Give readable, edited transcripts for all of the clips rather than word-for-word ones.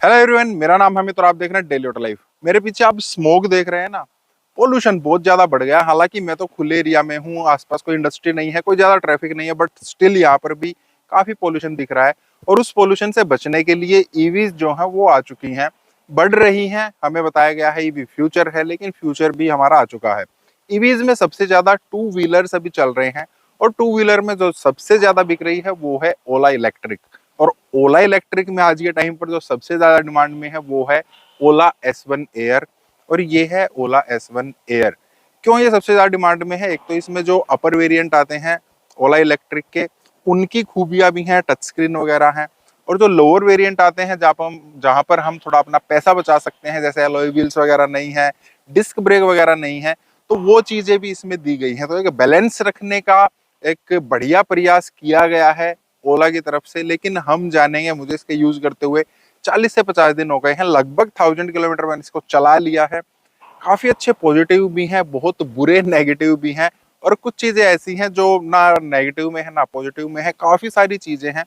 Hello everyone, मेरा नाम है अमित और आप देख रहे हैं डेली ऑटो लाइफ। मेरे पीछे आप स्मोक देख रहे हैं ना। पोल्यूशन बहुत ज्यादा बढ़ गया है। हालांकि मैं तो खुले एरिया में हूँ, आसपास कोई इंडस्ट्री नहीं है, कोई ज्यादा ट्रैफिक नहीं है, बट स्टिल यहाँ पर भी काफी पोल्यूशन दिख रहा है। और उस पोल्यूशन से बचने के लिए ईवीज जो है वो आ चुकी हैं, बढ़ रही हैं। हमें बताया गया है ईवी फ्यूचर है, लेकिन फ्यूचर भी हमारा आ चुका है। ईवीज में सबसे ज्यादा टू व्हीलर्स अभी चल रहे हैं, और टू व्हीलर में जो सबसे ज्यादा बिक रही है वो है ओला इलेक्ट्रिक। और ओला इलेक्ट्रिक में आज के टाइम पर जो सबसे ज्यादा डिमांड में है वो है ओला S1 एयर। और ये है ओला S1 एयर। क्यों ये सबसे ज्यादा डिमांड में है? एक तो इसमें जो अपर वेरिएंट आते हैं ओला इलेक्ट्रिक के, उनकी खूबियां भी हैं, टच स्क्रीन वगैरह हैं। और जो लोअर वेरिएंट आते हैं जहाँ पर हम थोड़ा अपना पैसा बचा सकते हैं, जैसे अलॉय व्हील्स वगैरह नहीं है, डिस्क ब्रेक वगैरह नहीं है, तो वो चीजें भी इसमें दी गई हैं। तो एक बैलेंस रखने का एक बढ़िया प्रयास किया गया है ओला की तरफ से। लेकिन हम जानेंगे, मुझे इसके यूज करते हुए 40 से 50 दिन हो गए हैं, लगभग 1000 किलोमीटर मैंने इसको चला लिया है। काफी अच्छे पॉजिटिव भी हैं, बहुत बुरे नेगेटिव भी हैं, और कुछ चीजें ऐसी हैं जो ना नेगेटिव में है ना पॉजिटिव में है। काफी सारी चीजें हैं,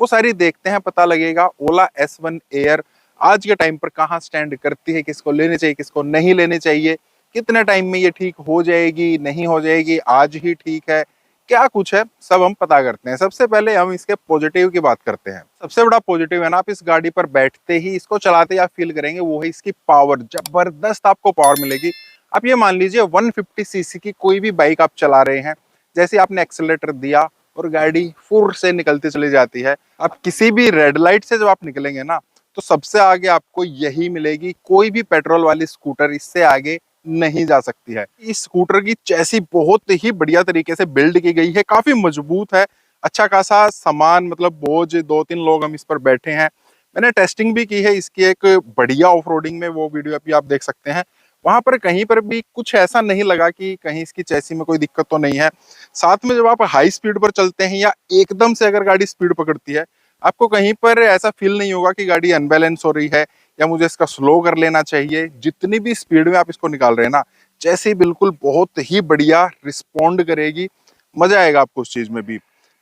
वो सारी देखते हैं, पता लगेगा ओला S1 एयर आज के टाइम पर कहाँ स्टैंड करती है, किसको लेनी चाहिए, किसको नहीं लेनी चाहिए, कितने टाइम में ये ठीक हो जाएगी, नहीं हो जाएगी, आज ही ठीक है, क्या कुछ है, सब हम पता करते हैं। सबसे पहले हम इसके पॉजिटिव की बात करते हैं। सबसे बड़ा पॉजिटिव है ना, आप इस गाड़ी पर बैठते ही, इसको चलाते ही आप फील करेंगे, वो है इसकी पावर। जबरदस्त आपको पावर मिलेगी। आप ये मान लीजिए 150 सीसी की कोई भी बाइक आप चला रहे हैं, जैसे आपने एक्सेलेरेटर दिया और गाड़ी फुर से निकलती चली जाती है। आप किसी भी रेड लाइट से जब आप निकलेंगे ना, तो सबसे आगे आपको यही मिलेगी। कोई भी पेट्रोल वाली स्कूटर इससे आगे नहीं जा सकती है। इस स्कूटर की चैसी बहुत ही बढ़िया तरीके से बिल्ड की गई है, काफी मजबूत है। अच्छा खासा सामान, मतलब बोझ, 2-3 लोग हम इस पर बैठे हैं। मैंने टेस्टिंग भी की है इसकी, एक बढ़िया ऑफ रोडिंग में, वो वीडियो भी आप देख सकते हैं। वहां पर कहीं पर भी कुछ ऐसा नहीं लगा कि कहीं इसकी चैसी में कोई दिक्कत तो नहीं है। साथ में जब आप हाई स्पीड पर चलते हैं या एकदम से अगर गाड़ी स्पीड पकड़ती है, आपको कहीं पर ऐसा फील नहीं होगा कि गाड़ी अनबैलेंस हो रही है या मुझे इसका स्लो कर लेना चाहिए। जितनी भी स्पीड में आप इसको निकाल रहे हैं ना, जैसे बिल्कुल बहुत ही बढ़िया रिस्पॉन्ड करेगी। मजा आएगा आपको उस चीज में भी।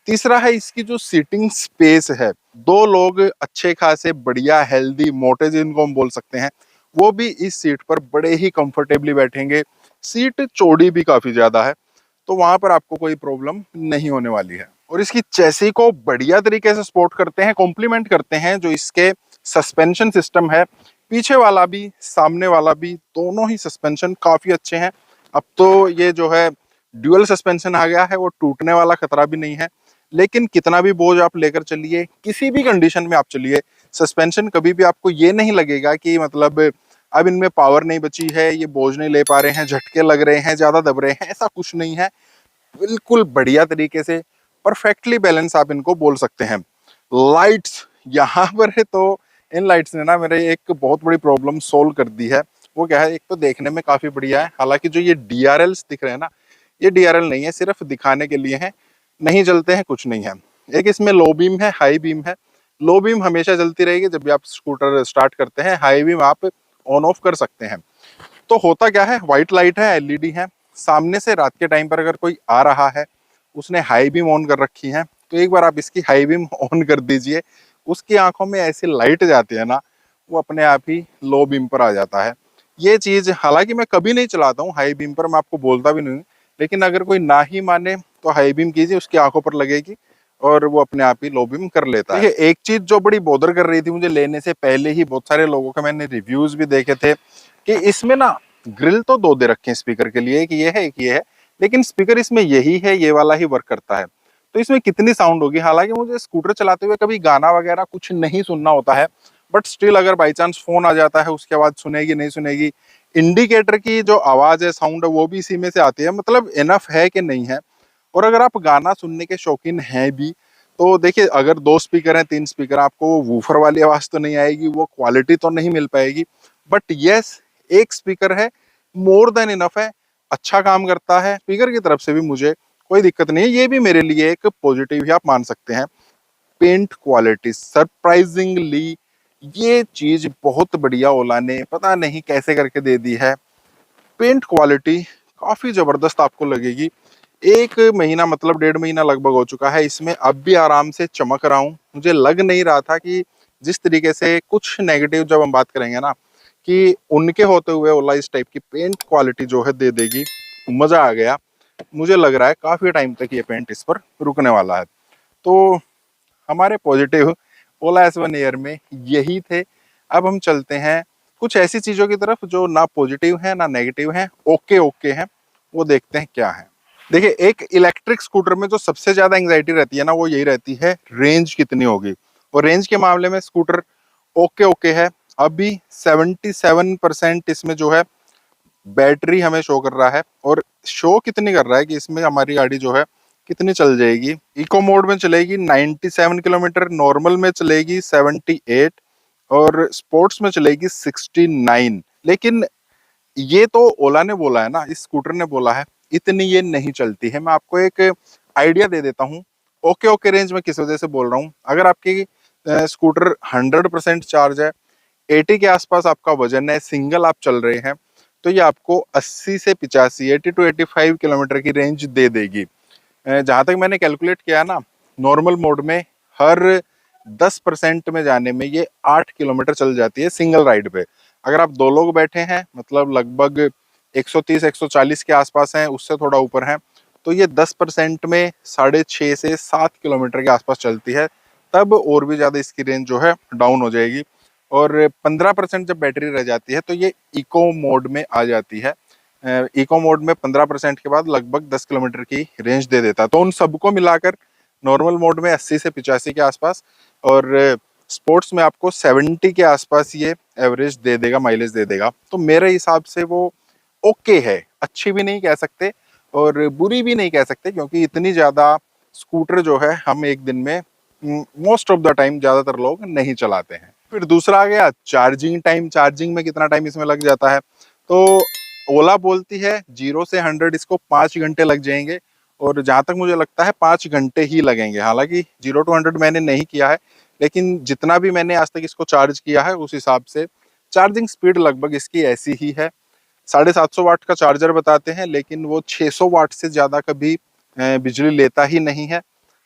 तीसरा है इसकी जो सीटिंग स्पेस है। 2 लोग अच्छे खासे बढ़िया हेल्दी मोटे जिनको हम बोल सकते हैं, वो भी इस सीट पर बड़े ही कंफर्टेबली बैठेंगे। सीट चौड़ी भी काफी ज्यादा है, तो वहां पर आपको कोई प्रॉब्लम नहीं होने वाली है। और इसकी चैसी को बढ़िया तरीके से सपोर्ट करते हैं, कॉम्प्लीमेंट करते हैं जो इसके सस्पेंशन सिस्टम है। पीछे वाला भी सामने वाला भी, दोनों ही सस्पेंशन काफी अच्छे हैं। अब तो ये जो है ड्यूअल सस्पेंशन आ गया है, वो टूटने वाला खतरा भी नहीं है। लेकिन कितना भी बोझ आप लेकर चलिए, किसी भी कंडीशन में आप चलिए, सस्पेंशन कभी भी आपको ये नहीं लगेगा कि मतलब अब इनमें पावर नहीं बची है, ये बोझ नहीं ले पा रहे हैं, झटके लग रहे हैं, ज्यादा दब रहे हैं, ऐसा कुछ नहीं है। बिल्कुल बढ़िया तरीके से परफेक्टली बैलेंस आप इनको बोल सकते हैं। लाइट्स यहाँ पर है, तो इन लाइट्स ने ना मेरे एक बहुत बड़ी प्रॉब्लम सोल्व कर दी है। वो क्या है, एक तो देखने में काफी बढ़िया है। हालांकि जो ये DRLs दिख रहे हैं ना, ये DRL नहीं है, सिर्फ दिखाने के लिए है, नहीं जलते हैं, कुछ नहीं है। एक इसमें लो बीम है, हाई बीम है। लो बीम हमेशा जलती रहेगी जब भी आप स्कूटर स्टार्ट करते हैं, हाई बीम आप ऑन ऑफ कर सकते हैं। तो होता क्या है, व्हाइट लाइट है, LED है। सामने से रात के टाइम पर अगर कोई आ रहा है, उसने हाई बीम ऑन कर रखी है, तो एक बार आप इसकी हाई बीम ऑन कर दीजिए, उसकी आंखों में ऐसी लाइट जाती है ना, वो अपने आप ही लो बीम पर आ जाता है। ये चीज हालांकि मैं कभी नहीं चलाता हूँ हाई बीम पर, मैं आपको बोलता भी नहीं, लेकिन अगर कोई ना ही माने तो हाई बीम कीजिए, उसकी आंखों पर लगेगी और वो अपने आप ही लो बीम कर लेता है। एक चीज जो बड़ी बॉदर कर रही थी मुझे लेने से पहले ही, बहुत सारे लोगों के मैंने रिव्यूज भी देखे थे कि इसमें ना ग्रिल तो 2 दे रखे हैं स्पीकर के लिए, एक ये है, एक ये है, लेकिन स्पीकर इसमें यही है, ये वाला ही वर्क करता है। तो इसमें कितनी साउंड होगी? हालांकि मुझे स्कूटर चलाते हुए कभी गाना वगैरह कुछ नहीं सुनना होता है, बट स्टिल अगर बाई चांस फोन आ जाता है, उसके बाद सुनेगी नहीं सुनेगी। इंडिकेटर की जो आवाज है, साउंड है, वो भी इसी में से आती है। मतलब इनफ है कि नहीं है? और अगर आप गाना सुनने के शौकीन हैं भी, तो देखिए, अगर 2 स्पीकर हैं, 3 स्पीकर, आपको वो वूफर वाली आवाज तो नहीं आएगी, वो क्वालिटी तो नहीं मिल पाएगी। बट यस, एक स्पीकर है, मोर देन इनफ है, अच्छा काम करता है। स्पीकर की तरफ से भी मुझे कोई दिक्कत नहीं है, ये भी मेरे लिए एक पॉजिटिव ही आप मान सकते हैं। पेंट क्वालिटी सरप्राइजिंगली, ये चीज बहुत बढ़िया ओला ने पता नहीं कैसे करके दे दी है। पेंट क्वालिटी काफी जबरदस्त आपको लगेगी। 1 महीना, मतलब 1.5 महीना लगभग हो चुका है इसमें, अब भी आराम से चमक रहा हूँ। मुझे लग नहीं रहा था कि जिस तरीके से कुछ नेगेटिव जब हम बात करेंगे ना, कि उनके होते हुए ओला इस टाइप की पेंट क्वालिटी जो है दे देगी, मजा आ गया। मुझे लग रहा है काफी टाइम तक ये पेंट इस पर रुकने वाला है। तो हमारे पॉजिटिव ओला S1 एयर में यही थे। अब हम चलते हैं कुछ ऐसी चीजों की तरफ जो ना पॉजिटिव है ना नेगेटिव है, ओके ओके है, वो देखते हैं क्या है। देखिए, एक इलेक्ट्रिक स्कूटर में जो सबसे ज्यादा एंग्जाइटी रहती है ना, वो यही रहती है रेंज कितनी होगी। और रेंज के मामले में स्कूटर ओके ओके है। अभी 77% इसमें जो है बैटरी हमें शो कर रहा है, और शो कितनी कर रहा है कि इसमें हमारी गाड़ी जो है कितनी चल जाएगी। इको मोड में चलेगी 97 किलोमीटर, नॉर्मल में चलेगी 78, और स्पोर्ट्स में चलेगी 69। लेकिन ये तो ओला ने बोला है ना, इस स्कूटर ने बोला है, इतनी ये नहीं चलती है। मैं आपको एक आइडिया दे देता हूँ ओके ओके रेंज में किस वजह से बोल रहा हूँ। अगर आपकी स्कूटर 100% चार्ज है, 80 के आसपास आपका वजन है, सिंगल आप चल रहे हैं, तो ये आपको 80 से 85, 80 टू 85 किलोमीटर की रेंज दे देगी। जहां तक मैंने कैलकुलेट किया ना, नॉर्मल मोड में हर 10% में जाने में ये 8 किलोमीटर चल जाती है सिंगल राइड पे। अगर आप दो लोग बैठे हैं, मतलब लगभग 130 140 के आसपास हैं, उससे थोड़ा ऊपर हैं, तो ये 10% में 6.5 से 7 किलोमीटर के आसपास चलती है। तब और भी ज़्यादा इसकी रेंज जो है डाउन हो जाएगी। और 15% जब बैटरी रह जाती है तो ये इको मोड में आ जाती है। इको मोड में 15% के बाद लगभग 10 किलोमीटर की रेंज दे देता है। तो उन सबको मिलाकर नॉर्मल मोड में 80 से 85 के आसपास, और स्पोर्ट्स में आपको 70 के आसपास ये एवरेज दे देगा, माइलेज दे देगा। तो मेरे हिसाब से वो ओके है, अच्छी भी नहीं कह सकते और बुरी भी नहीं कह सकते, क्योंकि इतनी ज़्यादा स्कूटर जो है हम एक दिन में मोस्ट ऑफ द टाइम ज़्यादातर लोग नहीं चलाते हैं। फिर दूसरा आ गया चार्जिंग टाइम। चार्जिंग में कितना टाइम इसमें लग जाता है, तो ओला बोलती है 0 से 100 इसको 5 घंटे लग जाएंगे, और जहाँ तक मुझे लगता है 5 घंटे ही लगेंगे। हालांकि 0 to 100 मैंने नहीं किया है, लेकिन जितना भी मैंने आज तक इसको चार्ज किया है उस हिसाब से चार्जिंग स्पीड लगभग इसकी ऐसी ही है। 750 वाट का चार्जर बताते हैं, लेकिन वो 600 वाट से ज़्यादा कभी बिजली लेता ही नहीं है।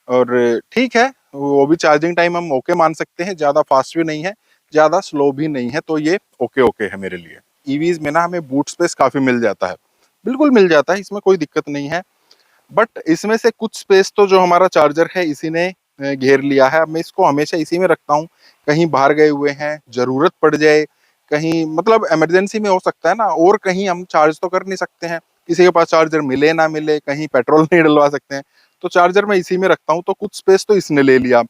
और ठीक है, वो भी चार्जिंग टाइम हम ओके मान सकते हैं, ज़्यादा फास्ट भी नहीं है, ज़्यादा स्लो भी नहीं है, तो ये ओके ओके है मेरे लिए। ईवीज में ना हमें बूट स्पेस काफ़ी मिल जाता है, बिल्कुल मिल जाता है, इसमें कोई दिक्कत नहीं है। बट इसमें से कुछ स्पेस तो जो हमारा चार्जर है इसी ने घेर लिया है। अब मैं इसको हमेशा इसी में रखता हूँ, कहीं बाहर गए हुए हैं, ज़रूरत पड़ जाए, कहीं मतलब इमरजेंसी में हो सकता है ना, और कहीं हम चार्ज तो कर नहीं सकते हैं, किसी के पास चार्जर मिले ना मिले, कहीं पेट्रोल नहीं डलवा सकते हैं, तो चार्जर मैं इसी में रखता हूँ। तो कुछ स्पेस तो इसने ले लिया।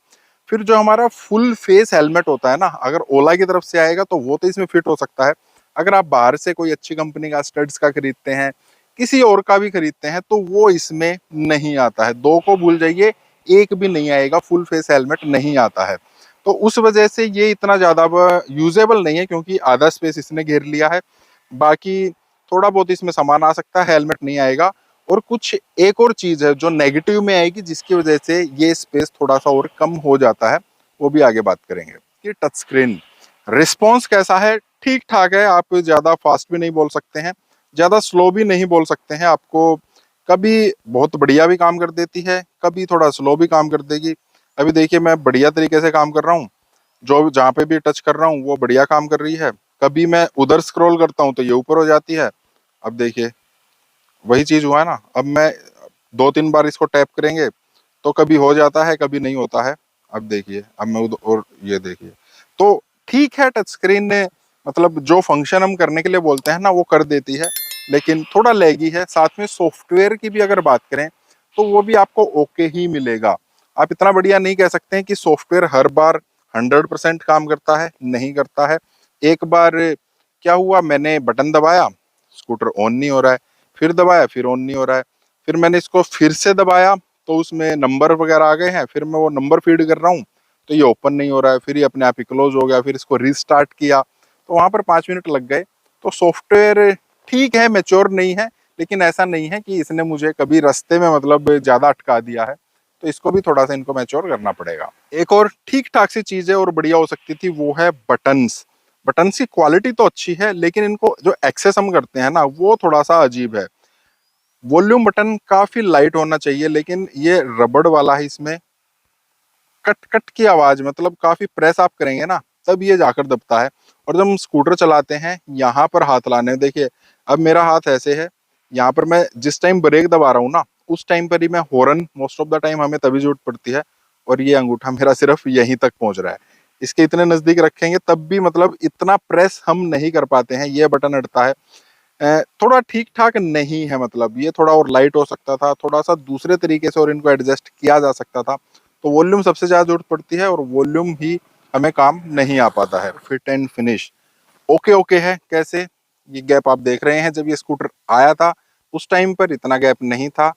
फिर जो हमारा फुल फेस हेलमेट होता है ना, अगर ओला की तरफ से आएगा तो वो तो इसमें फिट हो सकता है। अगर आप बाहर से कोई अच्छी कंपनी का स्टड्स का खरीदते हैं, किसी और का भी खरीदते हैं, तो वो इसमें नहीं आता है। दो को भूल जाइए, एक भी नहीं आएगा, फुल फेस हेलमेट नहीं आता है। तो उस वजह से ये इतना ज़्यादा यूजेबल नहीं है, क्योंकि आधा स्पेस इसने घेर लिया है। बाकी थोड़ा बहुत इसमें सामान आ सकता है, हेलमेट नहीं आएगा। और कुछ एक और चीज़ है जो नेगेटिव में आएगी, जिसकी वजह से ये स्पेस थोड़ा सा और कम हो जाता है, वो भी आगे बात करेंगे। कि टच स्क्रीन रिस्पॉन्स कैसा है, ठीक ठाक है। आप ज़्यादा फास्ट भी नहीं बोल सकते हैं, ज़्यादा स्लो भी नहीं बोल सकते हैं। आपको कभी बहुत बढ़िया भी काम कर देती है, कभी थोड़ा स्लो भी काम कर देगी। अभी देखिए, मैं बढ़िया तरीके से काम कर रहा हूँ, जो जहाँ पे भी टच कर रहा हूँ वो बढ़िया काम कर रही है। कभी मैं उधर स्क्रॉल करता हूँ तो ये ऊपर हो जाती है। अब देखिए, वही चीज़ हुआ है ना, अब मैं 2-3 बार इसको टैप करेंगे तो कभी हो जाता है, कभी नहीं होता है। अब देखिए, अब मैं और ये देखिए, तो ठीक है, टच स्क्रीन ने मतलब जो फंक्शन हम करने के लिए बोलते हैं ना वो कर देती है, लेकिन थोड़ा लैगी है। साथ में सॉफ्टवेयर की भी अगर बात करें तो वो भी आपको ओके ही मिलेगा। आप इतना बढ़िया नहीं कह सकते हैं कि सॉफ्टवेयर हर बार 100% काम करता है, नहीं करता है। एक बार क्या हुआ, मैंने बटन दबाया, स्कूटर ऑन नहीं हो रहा है, फिर दबाया, फिर ऑन नहीं हो रहा है, फिर मैंने इसको फिर से दबाया तो उसमें नंबर वगैरह आ गए हैं, फिर मैं वो नंबर फीड कर रहा हूँ तो ये ओपन नहीं हो रहा है, फिर ये अपने आप ही क्लोज हो गया, फिर इसको रीस्टार्ट किया, तो वहां पर 5 मिनट लग गए। तो सॉफ्टवेयर ठीक है, मेच्योर नहीं है, लेकिन ऐसा नहीं है कि इसने मुझे कभी रास्ते में मतलब ज्यादा अटका दिया है। तो इसको भी थोड़ा सा इनको मैच्योर करना पड़ेगा। एक और ठीक ठाक सी चीज है और बढ़िया हो सकती थी, वो है बटन्स। बटन्स की क्वालिटी तो अच्छी है, लेकिन इनको जो एक्सेस हम करते हैं ना वो थोड़ा सा अजीब है। वॉल्यूम बटन काफी लाइट होना चाहिए, लेकिन ये रबड़ वाला है, इसमें कट कट की आवाज, मतलब काफी प्रेस आप करेंगे ना तब ये जाकर दबता है। और जब हम स्कूटर चलाते हैं यहाँ पर हाथ लाने, देखिए अब मेरा हाथ ऐसे है, यहाँ पर मैं जिस टाइम ब्रेक दबा रहा हूँ ना, उस टाइम पर ही मैं horn, most of the time हमें तभी जरूरत पड़ती है, और ये अंगूठा मेरा सिर्फ यहीं तक पहुंच रहा है। इसके इतने नजदीक रखेंगे तब भी मतलब इतना प्रेस हम नहीं कर पाते हैं, ये बटन अड़ता है। थोड़ा ठीक ठाक नहीं है, मतलब ये थोड़ा और लाइट हो सकता था, थोड़ा सा दूसरे तरीके से और इनको एडजस्ट किया जा सकता था। तो वॉल्यूम सबसे ज्यादा जरूरत पड़ती है, और वॉल्यूम ही हमें काम नहीं आ पाता है। Fit and finish okay okay है। कैसे, ये गैप आप देख रहे हैं, जब ये स्कूटर आया था उस टाइम पर इतना गैप नहीं था,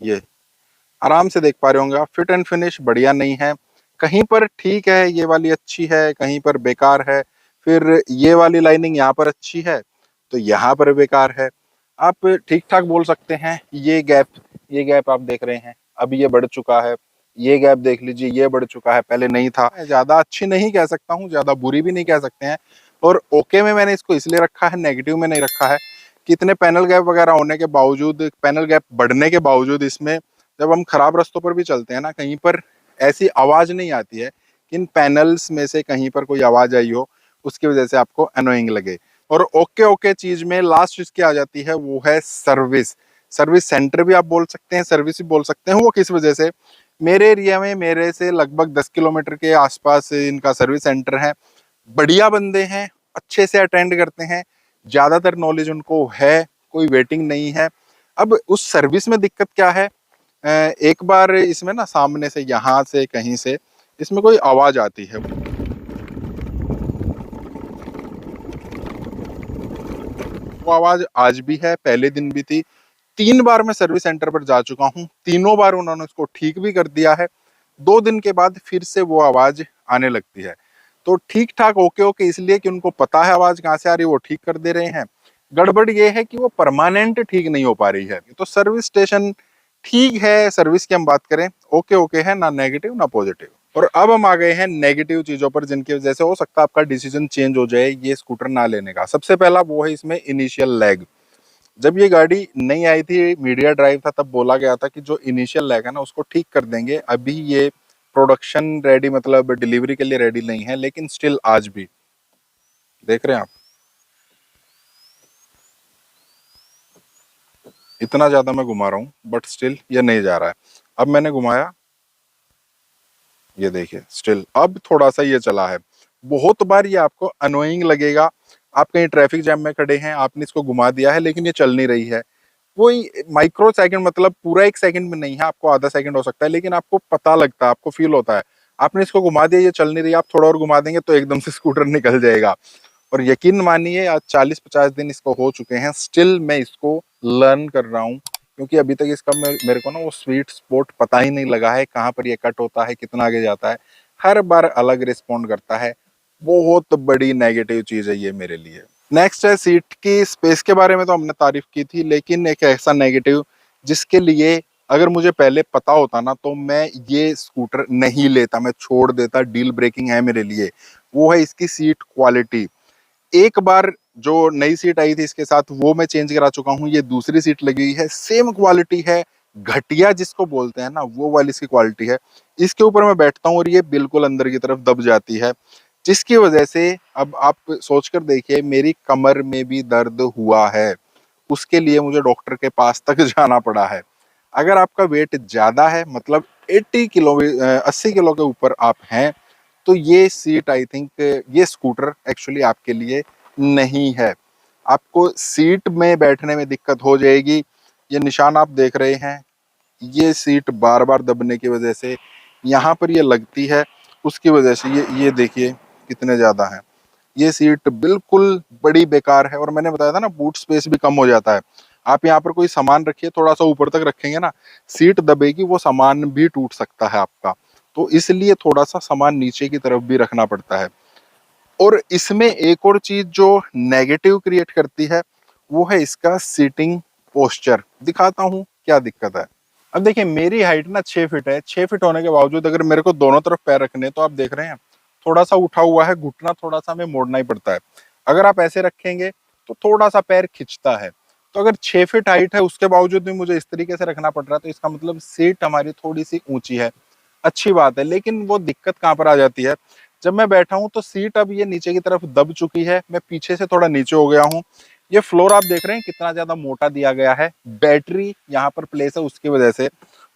ये आराम से देख पा रहे होंगे आप। फिट एंड फिनिश बढ़िया नहीं है, कहीं पर ठीक है, ये वाली अच्छी है, कहीं पर बेकार है। फिर ये वाली लाइनिंग यहाँ पर अच्छी है तो यहाँ पर बेकार है। आप ठीक ठाक बोल सकते हैं। ये गैप आप देख रहे हैं, अब ये बढ़ चुका है। ये गैप देख लीजिए, ये बढ़ चुका है, पहले नहीं था। ज्यादा अच्छी नहीं कह सकता हूँ, ज्यादा बुरी भी नहीं कह सकते हैं। और ओके में मैंने इसको इसलिए रखा है, नेगेटिव में नहीं रखा है। कितने पैनल गैप वगैरह होने के बावजूद, पैनल गैप बढ़ने के बावजूद, इसमें जब हम खराब रास्तों पर भी चलते हैं ना, कहीं पर ऐसी आवाज नहीं आती है कि इन पैनल्स में से कहीं पर कोई आवाज आई हो उसकी वजह से आपको अनोइंग लगे। और ओके ओके चीज में लास्ट चीज क्या आ जाती है, वो है सर्विस। सर्विस सेंटर भी आप बोल सकते हैं, सर्विस भी बोल सकते हैं। वो किस वजह से, मेरे एरिया में मेरे से लगभग 10 किलोमीटर के आसपास इनका सर्विस सेंटर है। बढ़िया बंदे हैं, अच्छे से अटेंड करते हैं, ज्यादातर नॉलेज उनको है, कोई वेटिंग नहीं है। अब उस सर्विस में दिक्कत क्या है, एक बार इसमें ना सामने से, यहाँ से कहीं से इसमें कोई आवाज आती है। वो आवाज आज भी है, पहले दिन भी थी। 3 बार मैं सर्विस सेंटर पर जा चुका हूँ, तीनों बार उन्होंने उसको ठीक भी कर दिया है। 2 दिन के बाद फिर से वो आवाज आने लगती है। तो ठीक ठाक ओके ओके इसलिए कि उनको पता है आवाज कहाँ से आ रही है, वो ठीक कर दे रहे हैं। गड़बड़ ये है कि वो परमानेंट ठीक नहीं हो पा रही है। तो सर्विस स्टेशन ठीक है, सर्विस की हम बात करें ओके ओके है, ना नेगेटिव ना पॉजिटिव। और अब हम आ गए हैं नेगेटिव चीजों पर, जिनकी वजह से हो सकता है आपका डिसीजन चेंज हो जाए ये स्कूटर ना लेने का। सबसे पहला वो है इसमें इनिशियल लैग। जब ये गाड़ी नई आई थी, मीडिया ड्राइव था, तब बोला गया था कि जो इनिशियल लैग है ना उसको ठीक कर देंगे। अभी ये प्रोडक्शन रेडी, मतलब डिलीवरी के लिए रेडी नहीं है, लेकिन स्टिल आज भी देख रहे हैं आप, इतना ज्यादा मैं घुमा रहा हूँ बट स्टिल ये नहीं जा रहा है। अब मैंने घुमाया, ये देखिए स्टिल अब थोड़ा सा ये चला है। बहुत बार ये आपको अनोइंग लगेगा, आप कहीं ट्रैफिक जैम में खड़े हैं, आपने इसको घुमा दिया है लेकिन ये चल नहीं रही है। वही माइक्रो सेकंड, मतलब पूरा 1 सेकंड में नहीं है, आपको आधा सेकंड हो सकता है, लेकिन आपको पता लगता है, आपको फील होता है। आपने इसको घुमा दिया, ये चल नहीं रही, आप थोड़ा और घुमा देंगे तो एकदम से स्कूटर निकल जाएगा। और यकीन मानिए आज 40-50 दिन इसको हो चुके हैं, स्टिल मैं इसको लर्न कर रहा हूँ। क्योंकि अभी तक इसका मेरे को ना वो स्वीट स्पॉट पता ही नहीं लगा है, कहाँ पर ये कट होता है, कितना आगे जाता है। हर बार अलग रिस्पॉन्ड करता है। बहुत बड़ी नेगेटिव चीज है ये मेरे लिए। नेक्स्ट है सीट की स्पेस के बारे में तो हमने तारीफ की थी, लेकिन एक ऐसा नेगेटिव जिसके लिए अगर मुझे पहले पता होता ना तो मैं ये स्कूटर नहीं लेता, मैं छोड़ देता, डील ब्रेकिंग है मेरे लिए। वो है इसकी सीट क्वालिटी। एक बार जो नई सीट आई थी इसके साथ वो मैं चेंज करा चुका हूँ, ये दूसरी सीट लगी हुई है, सेम क्वालिटी है। घटिया जिसको बोलते हैं ना वो वाली इसकी क्वालिटी है। इसके ऊपर मैं बैठता हूँ और ये बिल्कुल अंदर की तरफ दब जाती है, जिसकी वजह से अब आप सोचकर देखिए मेरी कमर में भी दर्द हुआ है। उसके लिए मुझे डॉक्टर के पास तक जाना पड़ा है। अगर आपका वेट ज्यादा है, मतलब 80 किलो के ऊपर आप हैं, तो ये सीट आई थिंक, ये स्कूटर एक्चुअली आपके लिए नहीं है। आपको सीट में बैठने में दिक्कत हो जाएगी। ये निशान आप देख रहे हैं, ये सीट बार बार दबने की वजह से यहाँ पर ये लगती है, उसकी वजह से ये देखिए कितने ज्यादा है। ये सीट बिल्कुल बड़ी बेकार है। और मैंने बताया था ना बूट स्पेस भी कम हो जाता है। आप यहाँ पर कोई सामान रखिए, थोड़ा सा ऊपर तक रखेंगे ना, सीट दबेगी, वो सामान भी टूट सकता है आपका। तो इसलिए थोड़ा सा सामान नीचे की तरफ भी रखना पड़ता है। और इसमें एक और चीज जो नेगेटिव क्रिएट करती है वो है इसका सीटिंग पोस्चर। दिखाता हूँ क्या दिक्कत है। अब देखिए मेरी हाइट ना 6 फीट है, 6 फीट होने के बावजूद अगर मेरे को दोनों तरफ पैर रखने, तो आप देख रहे हैं थोड़ा सा उठा हुआ है, घुटना थोड़ा सा हमें मोड़ना ही पड़ता है। अगर आप ऐसे रखेंगे तो थोड़ा सा पैर खिंचता है। तो अगर 6 फीट हाइट है उसके बावजूद भी मुझे इस तरीके से रखना पड़ रहा है, तो इसका मतलब सीट हमारी थोड़ी सी ऊंची है। अच्छी बात है, लेकिन वो दिक्कत कहाँ पर आ जाती है, जब मैं बैठा हूँ तो सीट अब ये नीचे की तरफ दब चुकी है, मैं पीछे से थोड़ा नीचे हो गया हूँ। ये फ्लोर आप देख रहे हैं कितना ज्यादा मोटा दिया गया है, बैटरी यहाँ पर प्लेस है उसकी वजह से,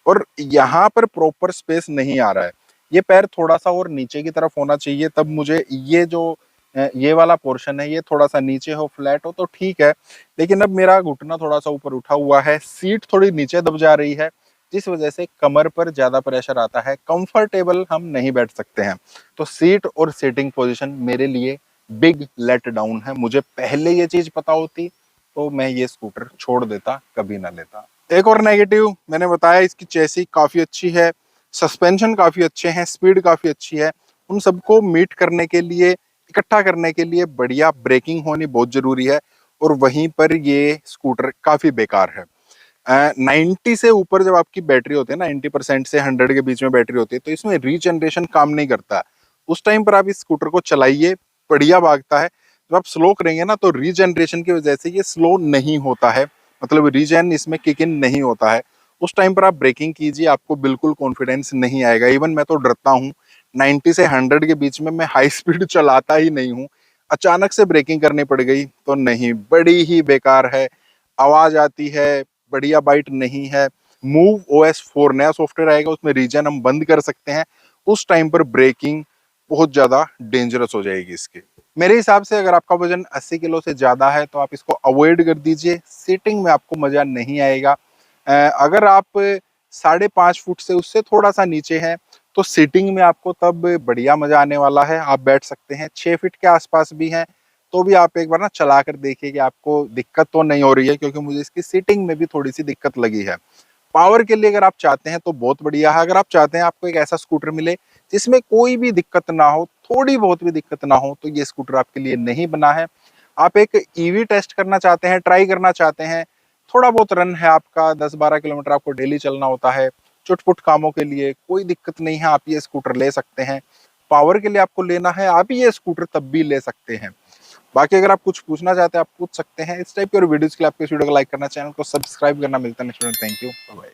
और यहाँ पर प्रॉपर स्पेस नहीं आ रहा है। ये पैर थोड़ा सा और नीचे की तरफ होना चाहिए, तब मुझे ये जो ये वाला पोर्शन है ये थोड़ा सा नीचे हो, फ्लैट हो तो ठीक है। लेकिन अब मेरा घुटना थोड़ा सा ऊपर उठा हुआ है, सीट थोड़ी नीचे दब जा रही है, जिस वजह से कमर पर ज्यादा प्रेशर आता है, कंफर्टेबल हम नहीं बैठ सकते हैं। तो सीट और सीटिंग पोजीशन मेरे लिए बिग लेट डाउन है। मुझे पहले ये चीज पता होती तो मैं ये स्कूटर छोड़ देता, कभी ना लेता। एक और नेगेटिव मैंने बताया, इसकी चेसी काफी अच्छी है, सस्पेंशन काफी अच्छे हैं, स्पीड काफी अच्छी है। उन सबको मीट करने के लिए, इकट्ठा करने के लिए बढ़िया ब्रेकिंग होनी बहुत जरूरी है, और वहीं पर ये स्कूटर काफी बेकार है। 90 से ऊपर जब आपकी बैटरी होती है ना, 90% से 100 के बीच में बैटरी होती है, तो इसमें रीजनरेशन काम नहीं करता। उस टाइम पर आप इस स्कूटर को चलाइए, बढ़िया भागता है। जब आप स्लो करेंगे ना तो रीजनरेशन की वजह से ये स्लो नहीं होता है, मतलब रीजन इसमें किक इन नहीं होता है। उस टाइम पर आप ब्रेकिंग कीजिए, आपको बिल्कुल कॉन्फिडेंस नहीं आएगा। इवन मैं तो डरता हूँ, 90 से 100 के बीच में मैं हाई स्पीड चलाता ही नहीं हूँ। अचानक से ब्रेकिंग करनी पड़ गई तो नहीं, बड़ी ही बेकार है, आवाज आती है, बढ़िया बाइट नहीं है। मूव ओएस 4 नया सॉफ्टवेयर आएगा, उसमें रीजन हम बंद कर सकते हैं, उस टाइम पर ब्रेकिंग बहुत ज्यादा डेंजरस हो जाएगी इसकी। मेरे हिसाब से अगर आपका वजन 80 किलो से ज्यादा है तो आप इसको अवॉइड कर दीजिए, सीटिंग में आपको मजा नहीं आएगा। अगर आप 5.5 फुट से उससे थोड़ा सा नीचे हैं तो सीटिंग में आपको तब बढ़िया मजा आने वाला है, आप बैठ सकते हैं। 6 फीट के आसपास भी हैं तो भी आप एक बार ना चला कर देखिए कि आपको दिक्कत तो नहीं हो रही है, क्योंकि मुझे इसकी सीटिंग में भी थोड़ी सी दिक्कत लगी है। पावर के लिए अगर आप चाहते हैं तो बहुत बढ़िया है। अगर आप चाहते हैं आपको एक ऐसा स्कूटर मिले जिसमें कोई भी दिक्कत ना हो, थोड़ी बहुत भी दिक्कत ना हो, तो ये स्कूटर आपके लिए नहीं बना है। आप एक ईवी टेस्ट करना चाहते हैं, ट्राई करना चाहते हैं, थोड़ा बहुत रन है आपका, 10-12 किलोमीटर आपको डेली चलना होता है, चुटपुट कामों के लिए कोई दिक्कत नहीं है, आप ये स्कूटर ले सकते हैं। पावर के लिए आपको लेना है, आप ये स्कूटर तब भी ले सकते हैं। बाकी अगर आप कुछ पूछना चाहते हैं आप पूछ सकते हैं। इस टाइप की और वीडियोस के लिए आपको इस वीडियो को लाइक करना, चैनल को सब्सक्राइब करना। मिलता है नेक्स्ट वीडियो में। Thank you, bye bye.